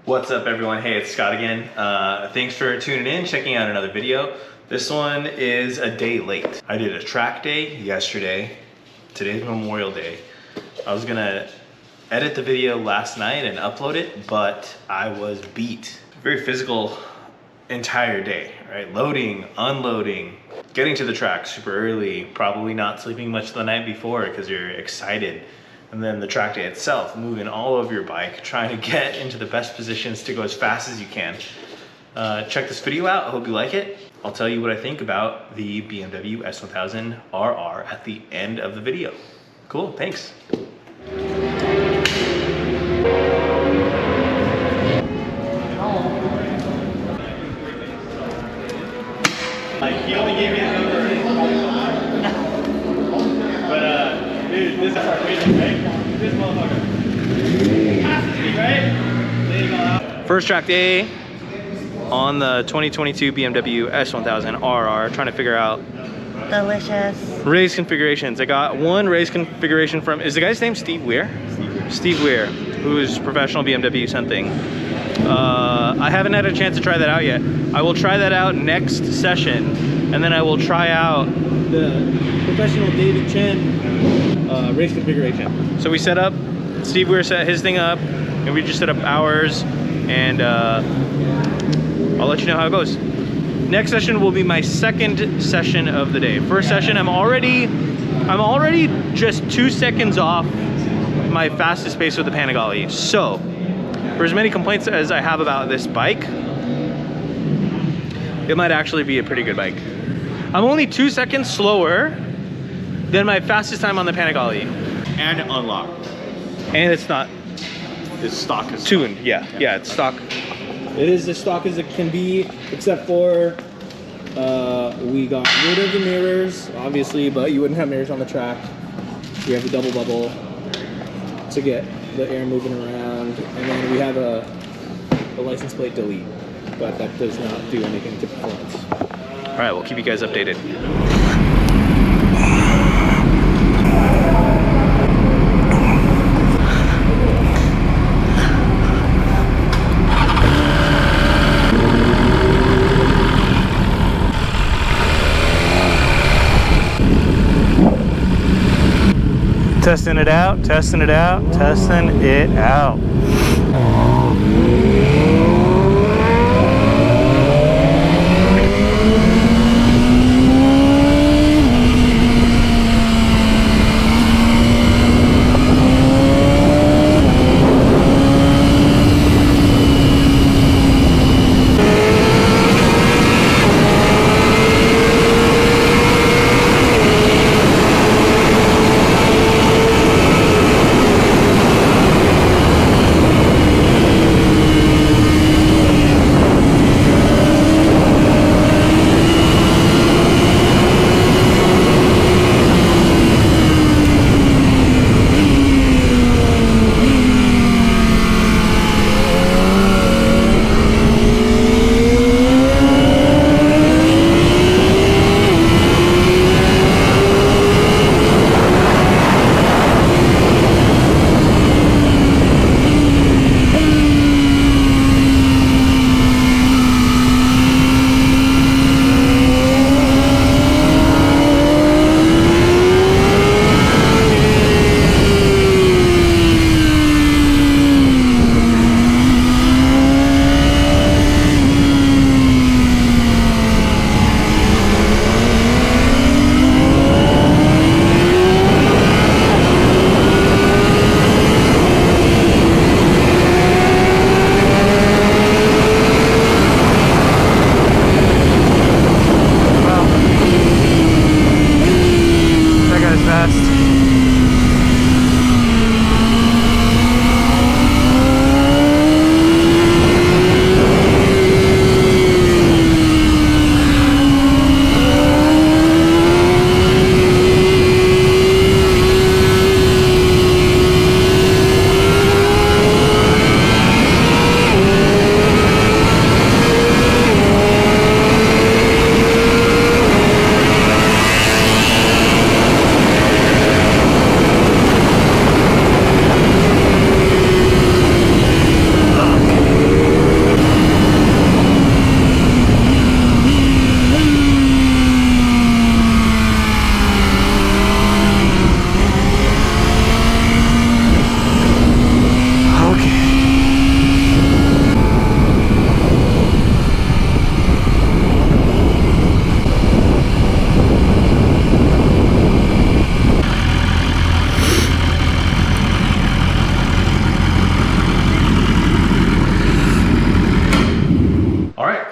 What's up everyone? Hey, it's Scott again. Thanks for tuning in, checking out another video. This one is a day late. I did a track day yesterday. Today's Memorial Day. I was gonna edit the video last night and upload it, but I was beat. Very physical entire day, right? Loading, unloading, getting to the track super early, probably not sleeping much the night before because you're excited. And then the track day itself, moving all over your bike, trying to get into the best positions to go as fast as you can. Check this video out, I hope you like it. I'll tell you what I think about the BMW S1000RR at the end of the video. Cool, thanks. He only gave me a number. But dude, this is our racing, right? This motherfucker passes me, right? Laying all out. First track day on the 2022 BMW S1000RR, trying to figure out delicious race configurations. I got one race configuration from, is the guy's name Steve Weir? Steve Weir, who is professional BMW something. I haven't had a chance to try that out yet. I will try that out next session, and then I will try out the professional David Chen race configuration. So we set up, Steve Weir set his thing up, and we just set up ours, and I'll let you know how it goes. Next session will be my second session of the day. First session, I'm already just 2 seconds off my fastest pace with the Panigale. So, for as many complaints as I have about this bike, it might actually be a pretty good bike. I'm only 2 seconds slower than my fastest time on the Panigale. And unlocked. And it's not It's stock is tuned. Yeah, it's stock. It is as stock as it can be, except for we got rid of the mirrors, obviously, but you wouldn't have mirrors on the track. We have the double bubble to get the air moving around, and then we have a license plate delete, but that does not do anything to performance. All right, we'll keep you guys updated. Testing it out, testing it out, testing it out.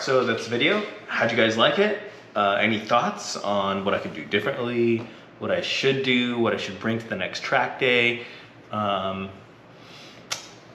right, so that's the video. How'd you guys like it? Any thoughts on what I could do differently, what I should do, what I should bring to the next track day?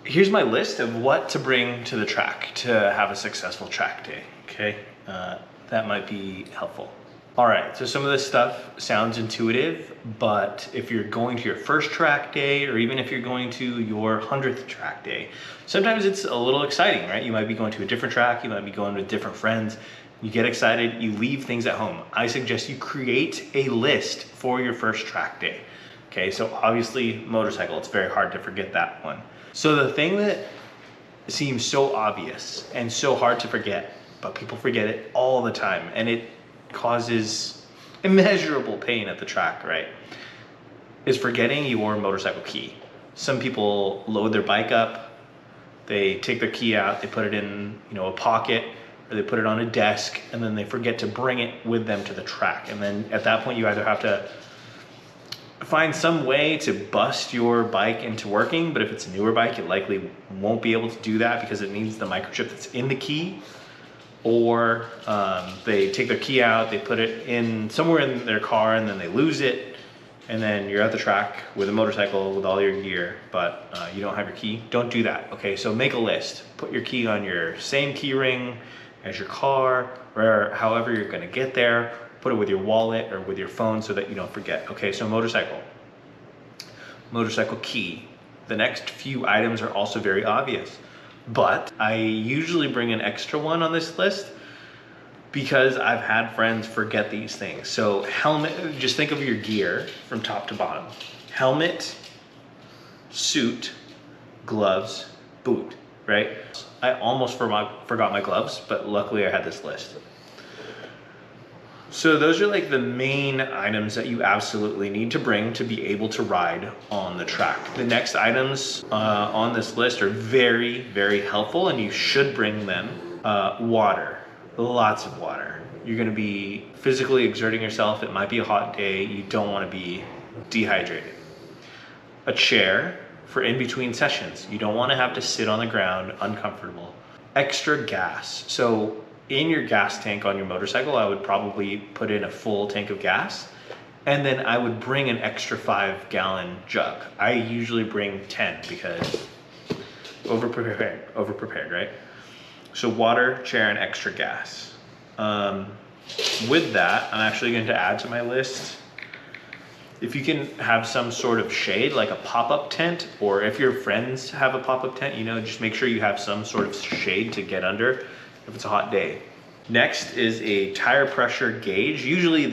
Here's my list of what to bring to the track to have a successful track day, okay? That might be helpful. All right, so some of this stuff sounds intuitive, but if you're going to your first track day, or even if you're going to your 100th track day, sometimes it's a little exciting, right? You might be going to a different track, you might be going with different friends, you get excited, you leave things at home. I suggest you create a list for your first track day. Okay, so obviously motorcycle, it's very hard to forget that one. So the thing that seems so obvious and so hard to forget, but people forget it all the time, and it causes immeasurable pain at the track, right, is forgetting your motorcycle key. Some people load their bike up, they take their key out, they put it in, a pocket, or they put it on a desk, and then they forget to bring it with them to the track. And then at that point, you either have to find some way to bust your bike into working, but if it's a newer bike, you likely won't be able to do that because it needs the microchip that's in the key. Or they take their key out, they put it in somewhere in their car, and then they lose it, and then you're at the track with a motorcycle with all your gear, but you don't have your key. Don't do that, okay? So make a list. Put your key on your same key ring as your car, or however you're gonna get there. Put it with your wallet or with your phone so that you don't forget. Okay, so motorcycle key. The next few items are also very obvious, but I usually bring an extra one on this list because I've had friends forget these things. So helmet, just think of your gear from top to bottom. Helmet, suit, gloves, boot, right? I almost forgot my gloves, but luckily I had this list. So those are like the main items that you absolutely need to bring to be able to ride on the track. The next items on this list are very, very helpful, and you should bring them. Water, lots of water. You're gonna be physically exerting yourself. It might be a hot day. You don't wanna be dehydrated. A chair for in between sessions. You don't wanna have to sit on the ground uncomfortable. Extra gas. So in your gas tank on your motorcycle, I would probably put in a full tank of gas, and then I would bring an extra 5-gallon jug. I usually bring 10 because overprepared, right? So water, chair, and extra gas. With that, I'm actually going to add to my list, if you can have some sort of shade, like a pop-up tent, or if your friends have a pop-up tent, just make sure you have some sort of shade to get under if it's a hot day. Next is a tire pressure gauge. Usually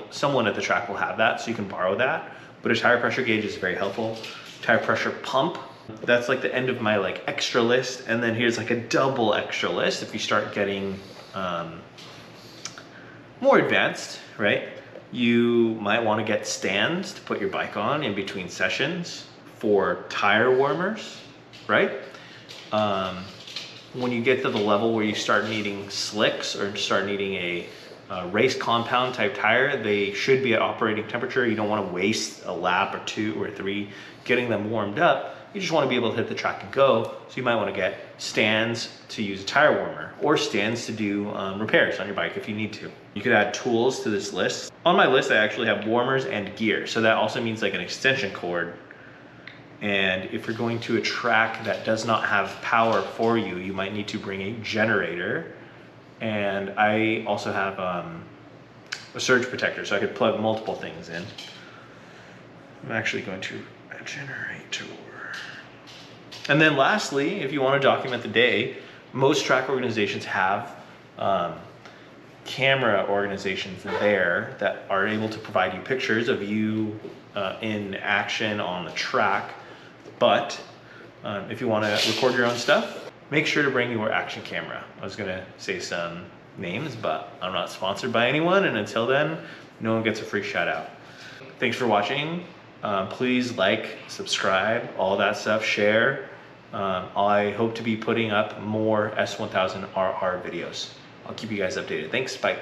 someone at the track will have that, so you can borrow that, but a tire pressure gauge is very helpful. Tire pressure pump, that's like the end of my extra list, and then here's a double extra list if you start getting more advanced, right? You might want to get stands to put your bike on in between sessions for tire warmers, right? When you get to the level where you start needing slicks or start needing a race compound type tire, they should be at operating temperature. You don't want to waste a lap or 2 or 3 getting them warmed up. You just want to be able to hit the track and go. So you might want to get stands to use a tire warmer, or stands to do repairs on your bike if you need to. You could add tools to this list. On my list, I actually have warmers and gear. So that also means an extension cord. And if you're going to a track that does not have power for you, you might need to bring a generator. And I also have a surge protector, so I could plug multiple things in. I'm actually going to a generator. And then lastly, if you want to document the day, most track organizations have camera organizations there that are able to provide you pictures of you in action on the track. But if you want to record your own stuff, make sure to bring your action camera. I was gonna say some names, but I'm not sponsored by anyone, and until then, no one gets a free shout out. Thanks for watching. Please like, subscribe, all that stuff, share. I hope to be putting up more S1000RR videos. I'll keep you guys updated. Thanks, bye.